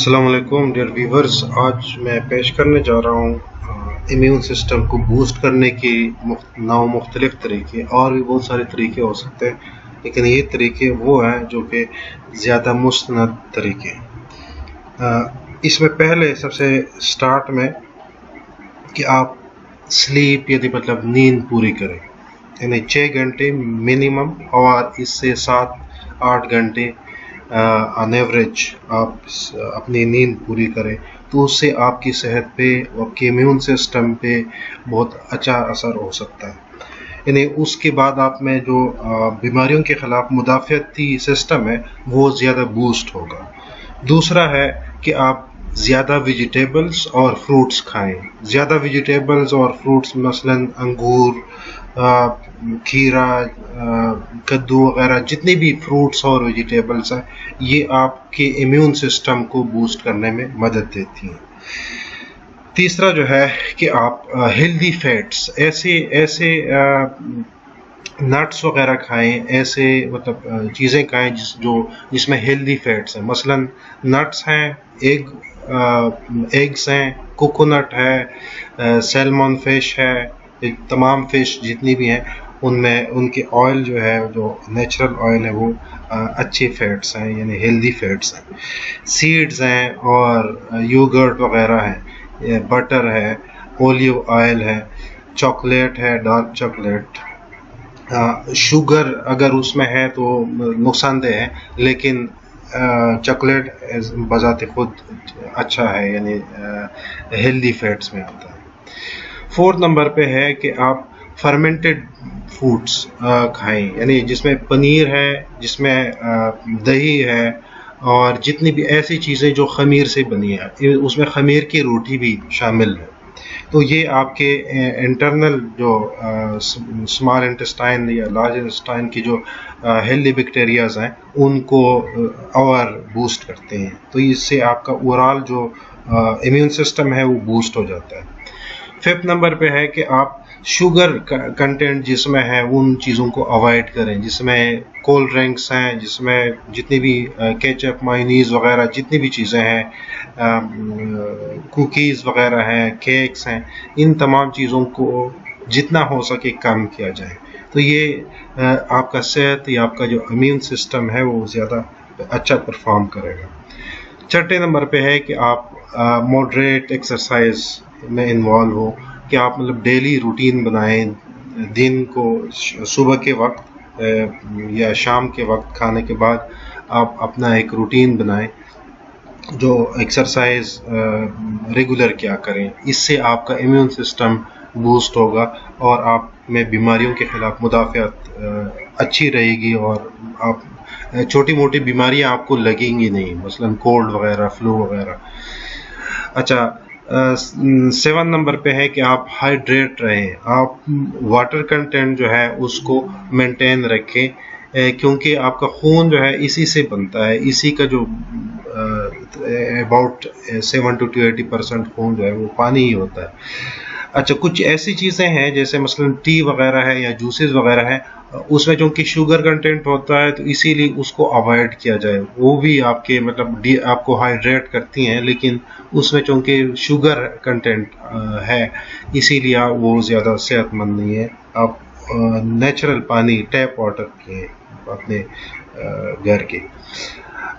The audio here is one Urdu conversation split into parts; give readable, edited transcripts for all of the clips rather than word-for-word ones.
السلام علیکم ڈیئر ویورز، آج میں پیش کرنے جا رہا ہوں امیون سسٹم کو بوسٹ کرنے کے مختلف طریقے. اور بھی بہت سارے طریقے ہو سکتے ہیں، لیکن یہ طریقے وہ ہیں جو کہ زیادہ مستند طریقے ہیں. اس میں پہلے سب سے سٹارٹ میں کہ آپ سلیپ یعنی مطلب نیند پوری کریں، یعنی 6 گھنٹے منیمم اور اس سے 7-8 گھنٹے آن ایوریج آپ اپنی نیند پوری کریں، تو اس سے آپ کی صحت پہ آپ کے امیون سسٹم پہ بہت اچھا اثر ہو سکتا ہے. یعنی اس کے بعد آپ میں جو بیماریوں کے خلاف مدافعتی سسٹم ہے وہ زیادہ بوسٹ ہوگا. دوسرا ہے کہ آپ زیادہ ویجیٹیبلز اور فروٹس کھائیں. زیادہ ویجیٹیبلز اور فروٹس مثلا انگور، کھیرا، کدو وغیرہ، جتنے بھی فروٹس اور ویجیٹیبلز ہیں، یہ آپ کے امیون سسٹم کو بوسٹ کرنے میں مدد دیتی ہیں. تیسرا جو ہے کہ آپ ہیلدی فیٹس، ایسے نٹس وغیرہ کھائیں، ایسے مطلب چیزیں کھائیں جس میں ہیلدی فیٹس ہیں. مثلا نٹس ہیں، ایگز ہیں، کوکونٹ ہے، سیلمون فش ہے، تمام فش جتنی بھی ہیں ان کے آئل جو ہے، جو نیچرل آئل ہے، وہ اچھے فیٹس ہیں، یعنی ہیلدی فیٹس ہیں. سیڈز ہیں اور یوگرٹ وغیرہ ہیں، بٹر ہے، اولیو آئل ہے، چاکلیٹ ہے، ڈارک چاکلیٹ. شوگر اگر اس میں ہے تو نقصان دہ ہے، لیکن چاکلیٹ بذات خود اچھا ہے، یعنی ہیلدی فیٹس میں آتا ہے. 4 نمبر پہ ہے کہ آپ فرمنٹڈ فوڈس کھائیں، یعنی جس میں پنیر ہے، جس میں دہی ہے، اور جتنی بھی ایسی چیزیں جو خمیر سے بنی ہے، اس میں خمیر کی روٹی بھی شامل ہے. تو یہ آپ کے انٹرنل جو اسمال انٹسٹائن یا لارج انٹسٹائن کی جو ہیلدی بیکٹیریاز ہیں ان کو اور بوسٹ کرتے ہیں. تو اس سے آپ کا اوورال جو امیون سسٹم ہے وہ بوسٹ ہو جاتا ہے. 5 نمبر پہ ہے کہ آپ شوگر کنٹینٹ جس میں ہے ان چیزوں کو اوائڈ کریں، جس میں کولڈ ڈرنکس ہیں، جس میں جتنی بھی کیچپ، مایونیز وغیرہ جتنی بھی چیزیں ہیں، کوکیز وغیرہ ہیں، کیکس ہیں، ان تمام چیزوں کو جتنا ہو سکے کم کیا جائے. تو یہ آپ کا صحت یا آپ کا جو امیون سسٹم ہے وہ زیادہ اچھا پرفارم کرے گا. 6 نمبر پہ ہے کہ آپ ماڈریٹ ایکسرسائز میں انوالو ہو، کہ آپ مطلب ڈیلی روٹین بنائیں. دن کو صبح کے وقت یا شام کے وقت کھانے کے بعد آپ اپنا ایک روٹین بنائیں جو ایکسرسائز ریگولر کیا کریں. اس سے آپ کا امیون سسٹم بوسٹ ہوگا اور آپ میں بیماریوں کے خلاف مدافعت اچھی رہے گی، اور آپ چھوٹی موٹی بیماریاں آپ کو لگیں گی نہیں، مثلا کولڈ وغیرہ، فلو وغیرہ. اچھا، 7 نمبر پہ ہے کہ آپ ہائیڈریٹ رہیں، آپ واٹر کنٹینٹ جو ہے اس کو مینٹین رکھیں، کیونکہ آپ کا خون جو ہے اسی سے بنتا ہے. اسی کا جو اباؤٹ 70-80% خون جو ہے وہ پانی ہی ہوتا ہے. اچھا، کچھ ایسی چیزیں ہیں جیسے مثلا ٹی وغیرہ ہے یا جوسز وغیرہ ہے، اس میں چونکہ شوگر کنٹینٹ ہوتا ہے تو اسی لیے اس کو اوائڈ کیا جائے. وہ بھی آپ کے مطلب آپ کو ہائیڈریٹ کرتی ہیں، لیکن اس میں چونکہ شوگر کنٹینٹ ہے اسی لیے وہ زیادہ صحت مند نہیں ہے. آپ نیچرل پانی، ٹیپ واٹر پئیں اپنے گھر کے.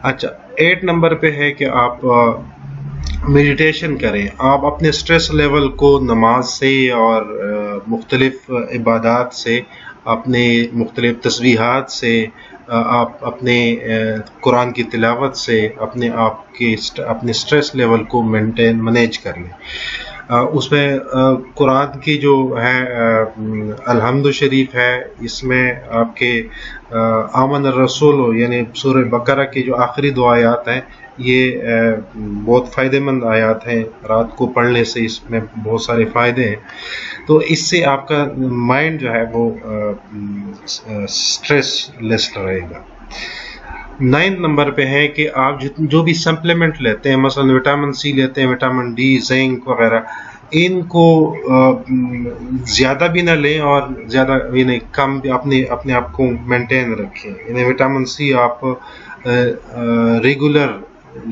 اچھا، 8 نمبر پہ ہے کہ آپ میڈیٹیشن کریں. آپ اپنے سٹریس لیول کو نماز سے اور مختلف عبادات سے، اپنے مختلف تسبیحات سے، آپ اپنے قرآن کی تلاوت سے اپنے سٹریس لیول کو مینیج کر لیں. اس میں قرآن کی جو ہے الحمد شریف ہے، اس میں آپ کے آمن الرسول یعنی سورہ بقرہ کی جو آخری 2 آیات ہیں، یہ بہت فائدہ مند آیات ہیں. رات کو پڑھنے سے اس میں بہت سارے فائدے ہیں. تو اس سے آپ کا مائنڈ جو ہے وہ سٹریس لیس رہے گا. 9 نمبر پہ ہے کہ آپ جو بھی سپلیمنٹ لیتے ہیں، مثلا وٹامن سی لیتے ہیں، وٹامن ڈی، زنک وغیرہ، ان کو زیادہ بھی نہ لیں اور زیادہ بھی نہیں، کم بھی اپنے آپ کو مینٹین رکھیں. یعنی وٹامن سی آپ ریگولر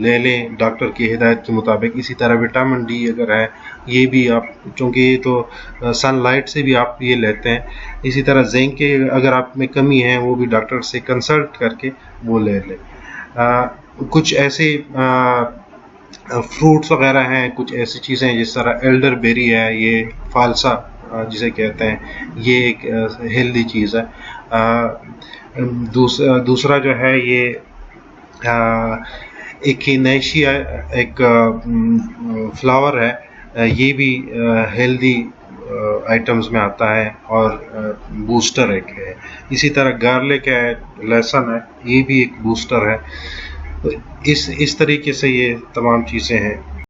لے لیں ڈاکٹر کی ہدایت کے مطابق. اسی طرح وٹامن ڈی اگر ہے یہ بھی آپ، چونکہ یہ تو سن لائٹ سے بھی آپ یہ لیتے ہیں. اسی طرح زنک کے اگر آپ میں کمی ہے وہ بھی ڈاکٹر سے کنسلٹ کر کے وہ لے لیں. کچھ ایسے فروٹس وغیرہ ہیں، کچھ ایسی چیزیں جس طرح ایلڈر بیری ہے، یہ فالسا جسے کہتے ہیں، یہ ایک ہیلدی چیز ہے. دوسرا جو ہے یہ ایکینیشیا ایک فلاور ہے، یہ بھی ہیلدی آئٹمز میں آتا ہے اور بوسٹر ایک ہے. اسی طرح گارلک ہے، لہسن ہے، یہ بھی ایک بوسٹر ہے. اس طریقے سے یہ تمام چیزیں ہیں.